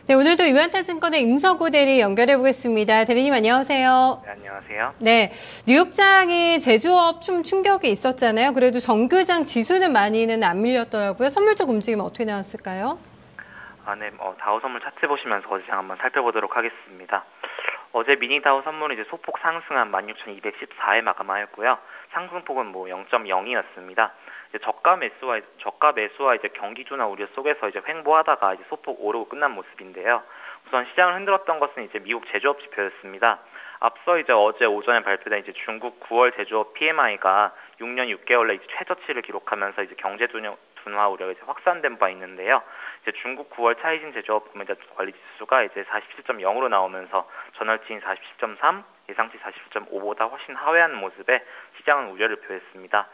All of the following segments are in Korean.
네, 오늘도 유한타증권의 임석우 대리 연결해 보겠습니다. 대리님 안녕하세요. 네, 안녕하세요. 네, 뉴욕장이 제조업 좀 충격이 있었잖아요. 그래도 정규장 지수는 많이는 안 밀렸더라고요. 선물적 움직임 어떻게 나왔을까요? 네, 다우 선물 차트 보시면서 어제장 한번 살펴보도록 하겠습니다. 어제 미니 다우 선물은 이제 소폭 상승한 16,214에 마감하였고요. 상승폭은 0.0이었습니다. 저가 매수와 이제 경기 둔화 우려 속에서 이제 횡보하다가 이제 소폭 오르고 끝난 모습인데요. 우선 시장을 흔들었던 것은 이제 미국 제조업 지표였습니다. 앞서 이제 어제 오전에 발표된 이제 중국 9월 제조업 PMI가 6년 6개월 내 이제 최저치를 기록하면서 이제 경제 둔화 우려가 이제 확산된 바 있는데요. 이제 중국 9월 차이진 제조업 구매자 관리 지수가 이제 47.0으로 나오면서 전월치인 47.3, 예상치 47.5보다 훨씬 하회하는 모습에 시장은 우려를 표했습니다.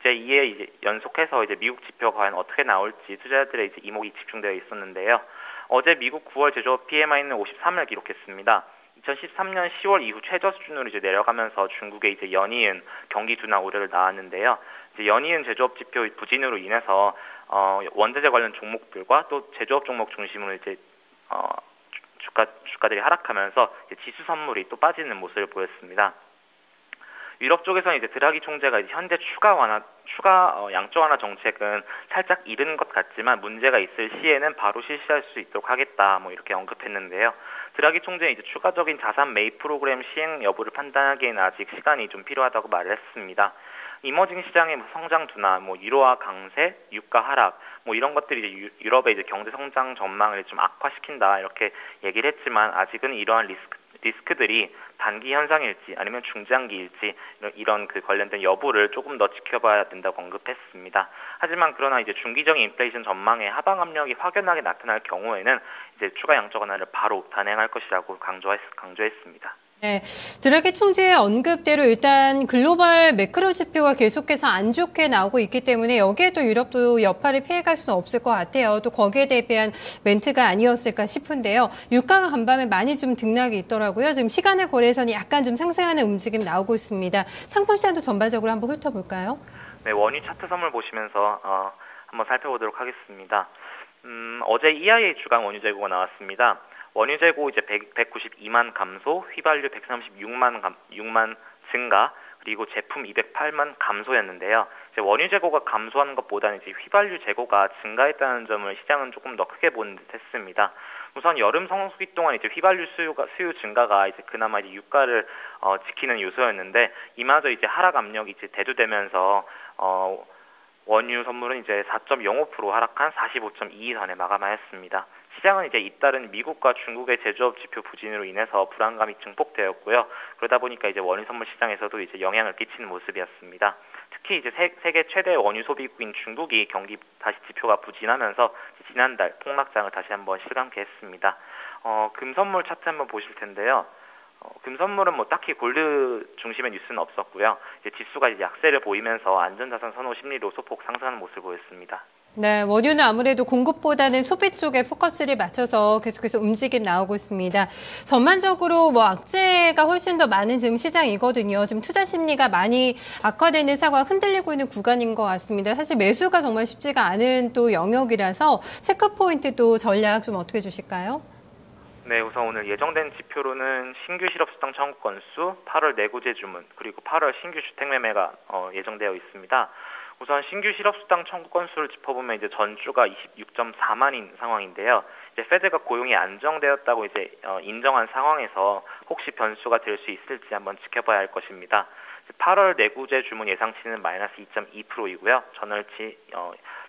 이에 연속해서 이제 미국 지표가 과연 어떻게 나올지 투자자들의 이제 이목이 집중되어 있었는데요. 어제 미국 9월 제조업 PMI는 53을 기록했습니다. 2013년 10월 이후 최저 수준으로 이제 내려가면서 중국의 이제 연이은 경기 둔화 우려를 낳았는데요. 이제 연이은 제조업 지표 부진으로 인해서 원자재 관련 종목들과 또 제조업 종목 중심으로 이제 주가들이 하락하면서 이제 지수 선물이 또 빠지는 모습을 보였습니다. 유럽 쪽에서는 이제 드라기 총재가 이제 현재 추가 양적 완화 정책은 살짝 이른 것 같지만 문제가 있을 시에는 바로 실시할 수 있도록 하겠다 이렇게 언급했는데요. 드라기 총재는 이제 추가적인 자산 매입 프로그램 시행 여부를 판단하기에는 아직 시간이 좀 필요하다고 말을 했습니다. 이머징 시장의 성장 둔화, 유로화 강세, 유가 하락, 이런 것들이 이제 유럽의 이제 경제 성장 전망을 좀 악화시킨다 이렇게 얘기를 했지만 아직은 이러한 리스크들이 단기 현상일지 아니면 중장기일지 이런 그 관련된 여부를 조금 더 지켜봐야 된다고 언급했습니다. 하지만 그러나 이제 중기적인 인플레이션 전망에 하방 압력이 확연하게 나타날 경우에는 이제 추가 양적 완화를 바로 단행할 것이라고 강조했습니다. 네, 드라기 총재의 언급대로 일단 글로벌 매크로 지표가 계속해서 안 좋게 나오고 있기 때문에 여기에도 유럽도 여파를 피해갈 수는 없을 것 같아요. 또 거기에 대비한 멘트가 아니었을까 싶은데요. 유가가 간밤에 많이 좀 등락이 있더라고요. 지금 시간을 고려해서는 약간 좀 상승하는 움직임 나오고 있습니다. 상품 시장도 전반적으로 한번 훑어볼까요? 네, 원유 차트 선물 보시면서 한번 살펴보도록 하겠습니다. 어제 EIA 주간 원유 재고가 나왔습니다. 원유 재고 이제 192만 감소, 휘발유 136만 증가, 그리고 제품 208만 감소였는데요. 이제 원유 재고가 감소하는 것보다는 이제 휘발유 재고가 증가했다는 점을 시장은 조금 더 크게 보는 듯했습니다. 우선 여름 성수기 동안 이제 휘발유 수요 증가가 이제 그나마 이제 유가를 지키는 요소였는데 이마저 이제 하락 압력이 이제 대두되면서 원유 선물은 이제 4.05% 하락한 45.22선에 마감하였습니다. 시장은 이제 잇따른 미국과 중국의 제조업 지표 부진으로 인해서 불안감이 증폭되었고요. 그러다 보니까 이제 원유 선물 시장에서도 이제 영향을 끼치는 모습이었습니다. 특히 이제 세계 최대 원유 소비국인 중국이 경기 다시 지표가 부진하면서 지난달 폭락장을 다시 한번 실감케 했습니다. 금 선물 차트 한번 보실 텐데요. 금 선물은 딱히 골드 중심의 뉴스는 없었고요. 이제 지수가 이제 약세를 보이면서 안전자산 선호 심리로 소폭 상승하는 모습을 보였습니다. 네, 원유는 아무래도 공급보다는 소비 쪽에 포커스를 맞춰서 계속해서 움직임 나오고 있습니다. 전반적으로 악재가 훨씬 더 많은 지금 시장이거든요. 지금 투자 심리가 많이 악화되는 상황 흔들리고 있는 구간인 것 같습니다. 사실 매수가 정말 쉽지가 않은 또 영역이라서 체크 포인트도 전략 좀 어떻게 주실까요? 네, 우선 오늘 예정된 지표로는 신규 실업수당 청구 건수, 8월 내구재 주문, 그리고 8월 신규 주택 매매가 예정되어 있습니다. 우선 신규 실업수당 청구 건수를 짚어보면 이제 전주가 26.4만인 상황인데요. 이제 페드가 고용이 안정되었다고 이제 인정한 상황에서 혹시 변수가 될 수 있을지 한번 지켜봐야 할 것입니다. 8월 내구재 주문 예상치는 마이너스 2.2%이고요.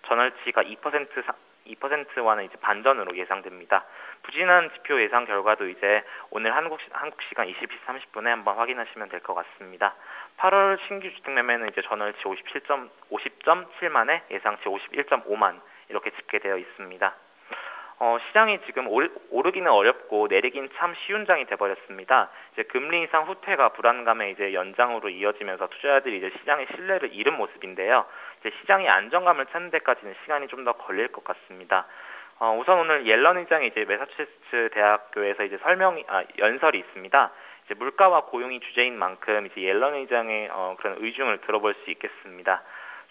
전월치가 2%와는 이제 반전으로 예상됩니다. 부진한 지표 예상 결과도 이제 오늘 한국 시간 20시 30분에 한번 확인하시면 될 것 같습니다. 8월 신규 주택 매매는 이제 전월치 50.7만에 예상치 51.5만 이렇게 집계되어 있습니다. 시장이 지금 오르기는 어렵고 내리긴 참 쉬운 장이 돼버렸습니다. 이제 금리 인상 후퇴가 불안감의 이제 연장으로 이어지면서 투자자들이 이제 시장의 신뢰를 잃은 모습인데요. 이제 시장이 안정감을 찾는 데까지는 시간이 좀 더 걸릴 것 같습니다. 우선 오늘 옐런 의장이 이제 매사추세츠 대학교에서 이제 연설이 있습니다. 이제 물가와 고용이 주제인 만큼 이제 옐런 의장의 그런 의중을 들어볼 수 있겠습니다.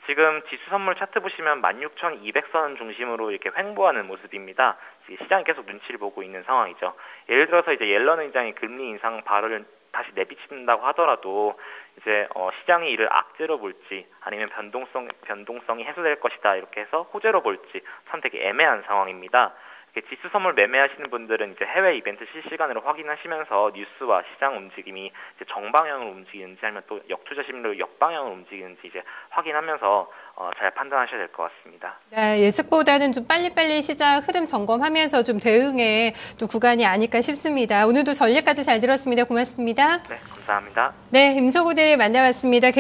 지금 지수 선물 차트 보시면 16,200선 중심으로 이렇게 횡보하는 모습입니다. 시장이 계속 눈치를 보고 있는 상황이죠. 예를 들어서 이제 옐런 의장이 금리 인상 발언을 다시 내비친다고 하더라도 이제 시장이 이를 악재로 볼지 아니면 변동성이 해소될 것이다 이렇게 해서 호재로 볼지 참 되게 애매한 상황입니다. 지수 선물 매매하시는 분들은 이제 해외 이벤트 실시간으로 확인하시면서 뉴스와 시장 움직임이 이제 정방향으로 움직이는지 아니면 또 역투자 심리로 역방향으로 움직이는지 이제 확인하면서 잘 판단하셔야 될 것 같습니다. 네, 예측보다는 좀 빨리빨리 시장 흐름 점검하면서 좀 대응의 좀 구간이 아닐까 싶습니다. 오늘도 전략까지 잘 들었습니다. 고맙습니다. 네, 감사합니다. 네, 임석우 대리 만나봤습니다.